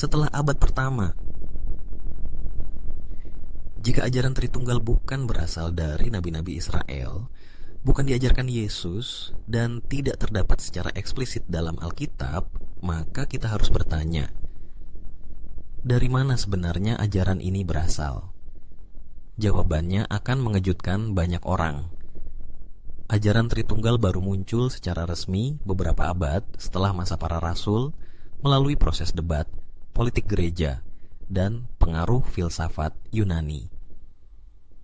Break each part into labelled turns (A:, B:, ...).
A: setelah abad pertama. Jika ajaran Tritunggal bukan berasal dari nabi-nabi Israel, bukan diajarkan Yesus, dan tidak terdapat secara eksplisit dalam Alkitab, maka kita harus bertanya, dari mana sebenarnya ajaran ini berasal? Jawabannya akan mengejutkan banyak orang. Ajaran Tritunggal baru muncul secara resmi beberapa abad setelah masa para rasul, melalui proses debat, politik gereja, dan pengaruh filsafat Yunani.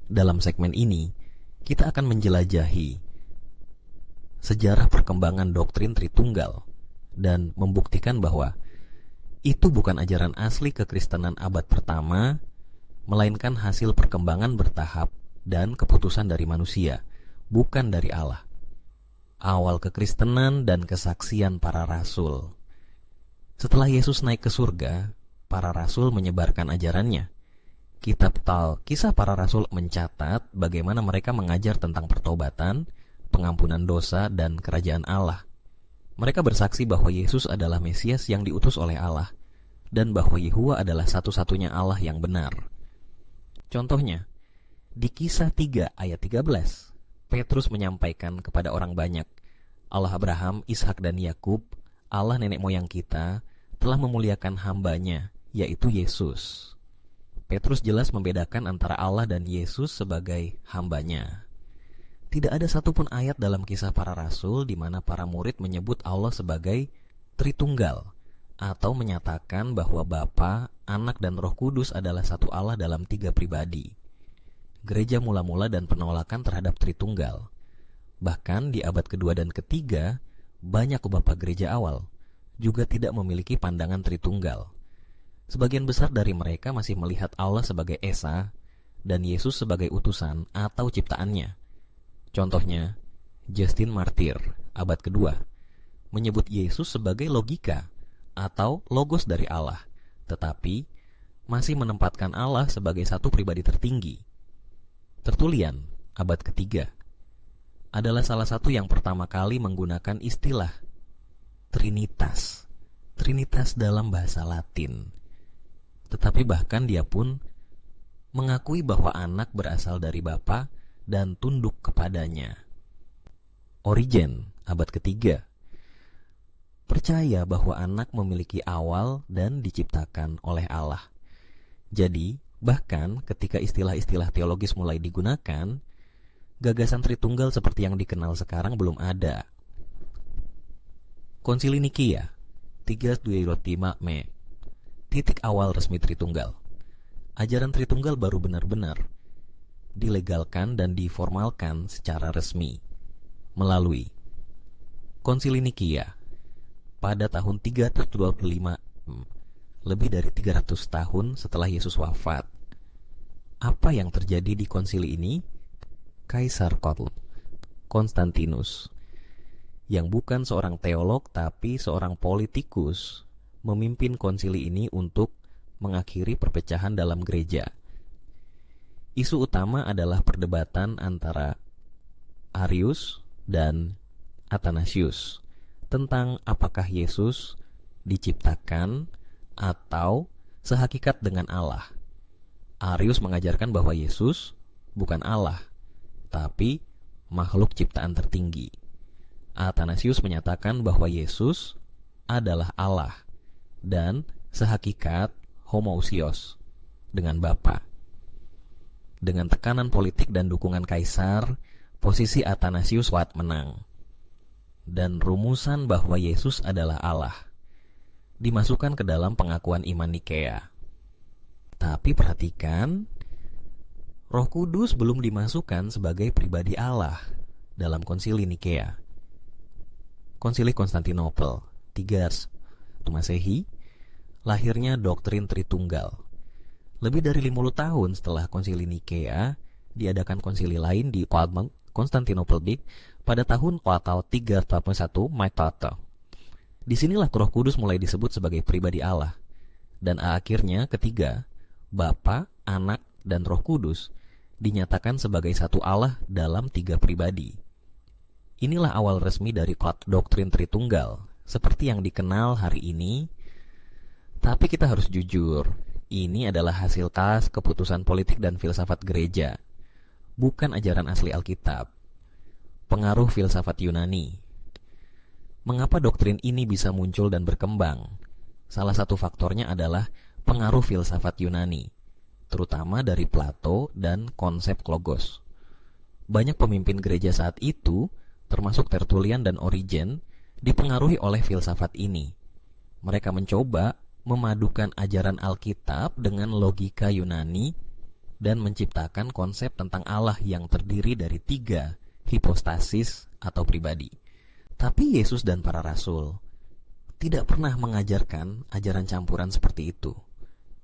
A: Dalam segmen ini, kita akan menjelajahi sejarah perkembangan doktrin Tritunggal dan membuktikan bahwa itu bukan ajaran asli kekristenan abad pertama, melainkan hasil perkembangan bertahap dan keputusan dari manusia, bukan dari Allah. Awal kekristenan dan kesaksian para rasul. Setelah Yesus naik ke surga, para rasul menyebarkan ajarannya. Kitab Kisah Para Rasul mencatat bagaimana mereka mengajar tentang pertobatan, pengampunan dosa, dan kerajaan Allah. Mereka bersaksi bahwa Yesus adalah Mesias yang diutus oleh Allah, dan bahwa Yehuwa adalah satu-satunya Allah yang benar. Contohnya, di Kisah 3 ayat 13, Petrus menyampaikan kepada orang banyak, Allah Abraham, Ishak, dan Yakub, Allah nenek moyang kita, telah memuliakan hambanya, yaitu Yesus. Petrus jelas membedakan antara Allah dan Yesus sebagai hambanya. Tidak ada satupun ayat dalam Kisah Para Rasul di mana para murid menyebut Allah sebagai Tritunggal, atau menyatakan bahwa Bapa, Anak, dan Roh Kudus adalah satu Allah dalam 3 pribadi. Gereja mula-mula dan penolakan terhadap Tritunggal. Bahkan di abad kedua dan ketiga, banyak bapa gereja awal juga tidak memiliki pandangan Tritunggal. Sebagian besar dari mereka masih melihat Allah sebagai Esa dan Yesus sebagai utusan atau ciptaannya. Contohnya, Justin Martyr, abad kedua, menyebut Yesus sebagai logika atau logos dari Allah, tetapi masih menempatkan Allah sebagai satu pribadi tertinggi. Tertullian, abad ketiga, adalah salah satu yang pertama kali menggunakan istilah Trinitas. Trinitas dalam bahasa Latin. Tetapi bahkan dia pun mengakui bahwa anak berasal dari Bapa dan tunduk kepadanya. Origen, abad ketiga, percaya bahwa anak memiliki awal dan diciptakan oleh Allah. Jadi, bahkan ketika istilah-istilah teologis mulai digunakan, gagasan Tritunggal seperti yang dikenal sekarang belum ada. Konsili Nikia, 325 Mei, titik awal resmi Tritunggal. Ajaran Tritunggal baru benar-benar dilegalkan dan diformalkan secara resmi melalui Konsili Nikia pada tahun 325, lebih dari 300 tahun setelah Yesus wafat. Apa yang terjadi di konsili ini? Kaisar Konstantinus, yang bukan seorang teolog tapi seorang politikus, memimpin konsili ini untuk mengakhiri perpecahan dalam gereja. Isu utama adalah perdebatan antara Arius dan Athanasius tentang apakah Yesus diciptakan atau sehakikat dengan Allah. Arius mengajarkan bahwa Yesus bukan Allah, tapi makhluk ciptaan tertinggi. Athanasius menyatakan bahwa Yesus adalah Allah dan sehakikat homoousios dengan Bapa. Dengan tekanan politik dan dukungan kaisar, posisi Athanasius kuat menang. Dan rumusan bahwa Yesus adalah Allah dimasukkan ke dalam pengakuan iman Nikea. Tapi perhatikan, Roh Kudus belum dimasukkan sebagai pribadi Allah dalam konsili Nikea. Konsili Konstantinopel 3 Masehi, lahirnya doktrin Tritunggal. Lebih dari 50 tahun setelah konsili Nikea, diadakan konsili lain di Konstantinopel pada tahun 341 Maitata. Disinilah Roh Kudus mulai disebut sebagai pribadi Allah. Dan akhirnya ketiga, Bapa, Anak, dan Roh Kudus dinyatakan sebagai satu Allah dalam 3 pribadi. Inilah awal resmi dari doktrin Tritunggal seperti yang dikenal hari ini. Tapi kita harus jujur, ini adalah hasil tas keputusan politik dan filsafat gereja, bukan ajaran asli Alkitab. Pengaruh filsafat Yunani. Mengapa doktrin ini bisa muncul dan berkembang? Salah satu faktornya adalah pengaruh filsafat Yunani, terutama dari Plato dan konsep logos. Banyak pemimpin gereja saat itu, termasuk Tertullian dan Origen, dipengaruhi oleh filsafat ini. Mereka mencoba memadukan ajaran Alkitab dengan logika Yunani dan menciptakan konsep tentang Allah yang terdiri dari 3 hipostasis atau pribadi. Tapi Yesus dan para rasul tidak pernah mengajarkan ajaran campuran seperti itu.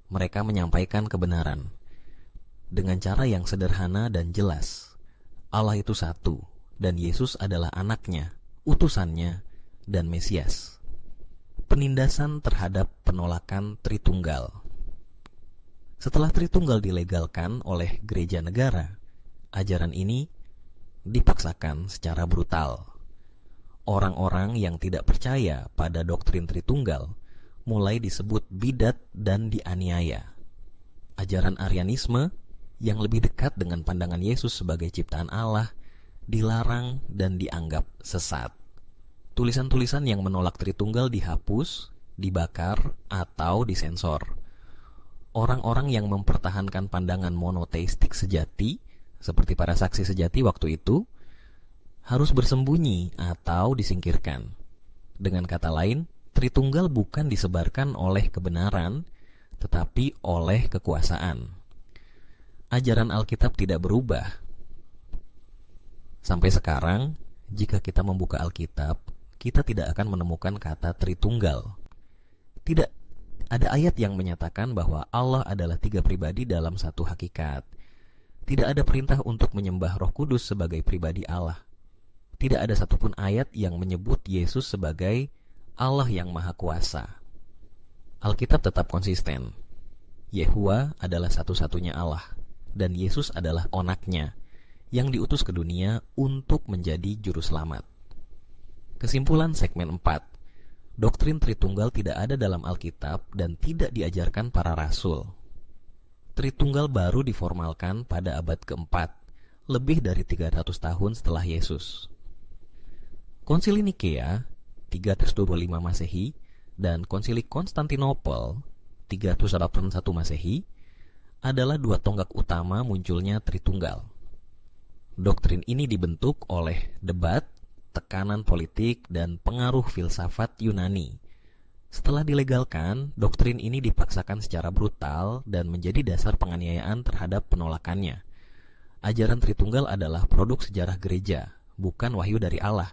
A: Mereka menyampaikan kebenaran dengan cara yang sederhana dan jelas. Allah itu satu, dan Yesus adalah anaknya, utusannya, dan Mesias. Penindasan terhadap penolakan Tritunggal. Setelah Tritunggal dilegalkan oleh gereja negara, ajaran ini dipaksakan secara brutal. Orang-orang yang tidak percaya pada doktrin Tritunggal mulai disebut bidat dan dianiaya. Ajaran Arianisme yang lebih dekat dengan pandangan Yesus sebagai ciptaan Allah dilarang dan dianggap sesat. Tulisan-tulisan yang menolak Tritunggal dihapus, dibakar, atau disensor. Orang-orang yang mempertahankan pandangan monoteistik sejati, seperti para saksi sejati waktu itu, harus bersembunyi atau disingkirkan. Dengan kata lain, Tritunggal bukan disebarkan oleh kebenaran, tetapi oleh kekuasaan. Ajaran Alkitab tidak berubah. Sampai sekarang, jika kita membuka Alkitab, kita tidak akan menemukan kata Tritunggal. Tidak ada ayat yang menyatakan bahwa Allah adalah 3 pribadi dalam satu hakikat. Tidak ada perintah untuk menyembah Roh Kudus sebagai pribadi Allah. Tidak ada satupun ayat yang menyebut Yesus sebagai Allah yang Maha Kuasa. Alkitab tetap konsisten. Yehua adalah satu-satunya Allah, dan Yesus adalah anaknya yang diutus ke dunia untuk menjadi juru selamat. Kesimpulan segmen 4. Doktrin Tritunggal tidak ada dalam Alkitab dan tidak diajarkan para rasul. Tritunggal baru diformalkan pada abad keempat, lebih dari 300 tahun setelah Yesus. Konsili Nikea 325 Masehi dan Konsili Konstantinopel 381 Masehi adalah 2 tonggak utama munculnya Tritunggal. Doktrin ini dibentuk oleh debat, tekanan politik, dan pengaruh filsafat Yunani. Setelah dilegalkan, doktrin ini dipaksakan secara brutal dan menjadi dasar penganiayaan terhadap penolakannya. Ajaran Tritunggal adalah produk sejarah gereja, bukan wahyu dari Allah.